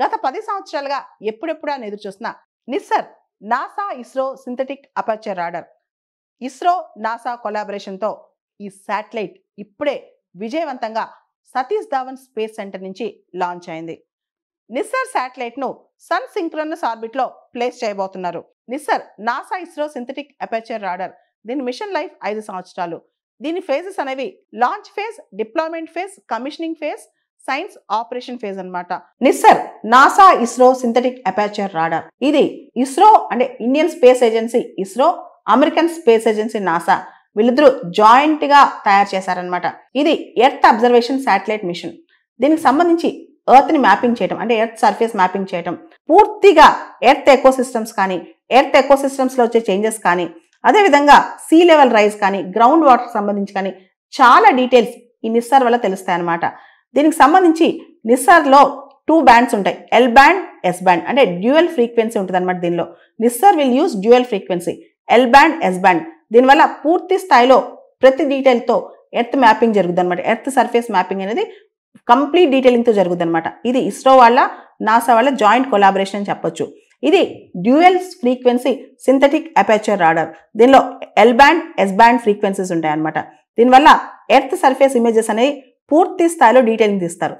గత 10 సంవత్సరాలుగా ఎప్పుడెప్పుడా అని ఎదురు చూస్తున్న NISAR NASA ISRO synthetic aperture radar ISRO NASA కొలాబరేషన్తో ఈ శాటిలైట్ ఇప్పుడే విజయవంతంగా సతీష్ ధావన్ స్పేస్ సెంటర్ నుంచి లాంచ్ అయింది. నిస్సర్ శాటిలైట్ ను సన్ సింక్రోనస్ ఆర్బిట్ లో ప్లేస్ చేయబోతున్నారు. NISAR NASA ISRO synthetic aperture radar దీని మిషన్ లైఫ్ 5 సంవత్సరాలు. దీని ఫేజెస్ అనేవి launch phase, deployment phase, commissioning phase, science operation phase అన్నమాట. NISAR NASA ISRO synthetic aperture radar ఇది ఇస్రో అంటే Indian space agency ISRO, American space agency NASA వీళ్ళిద్దరూ జాయింట్ గా తయారు చేశారనమాట. ఇది ఎర్త్ అబ్జర్వేషన్ శాటిలైట్ మిషన్. దీనికి సంబంధించి ఎర్త్ ని మ్యాపింగ్ చేయడం అంటే ఎర్త్ సర్ఫేస్ మ్యాపింగ్ చేయడం, పూర్తిగా ఎర్త్ ఎకోసిస్టమ్స్ కానీ ఎర్త్ ఎకోసిస్టమ్స్ లో వచ్చే చేంజెస్ కానీ అదేవిధంగా సీ లెవెల్ రైజ్ కానీ గ్రౌండ్ వాటర్ సంబంధించి కానీ చాలా డీటెయిల్స్ ఈ నిస్సార్ వల్ల తెలుస్తాయి అనమాట. దీనికి సంబంధించి నిస్సార్ లో 2 బ్యాండ్స్ ఉంటాయి, ఎల్ బ్యాండ్, ఎస్ బ్యాండ్ అంటే డ్యూయల్ ఫ్రీక్వెన్సీ ఉంటుంది అనమాట. దీనిలో NISAR will use dual frequency L band, S band. దీనివల్ల పూర్తి స్థాయిలో ప్రతి డీటెయిల్ తో ఎర్త్ మ్యాపింగ్ జరుగుతుంది అనమాట. ఎర్త్ సర్ఫేస్ మ్యాపింగ్ అనేది కంప్లీట్ డీటెయిలింగ్ తో జరుగుతుంది అనమాట. ఇది ఇస్రో వాళ్ళ నాసా వాళ్ళ జాయింట్ కొలాబరేషన్ అని చెప్పొచ్చు. ఇది dual frequency synthetic aperture radar. దీనిలో L band, S band frequencies ఉంటాయి అనమాట. దీనివల్ల ఎర్త్ సర్ఫేస్ ఇమేజెస్ అనేవి పూర్తి స్థాయిలో డీటెయిలింగ్ తీస్తారు.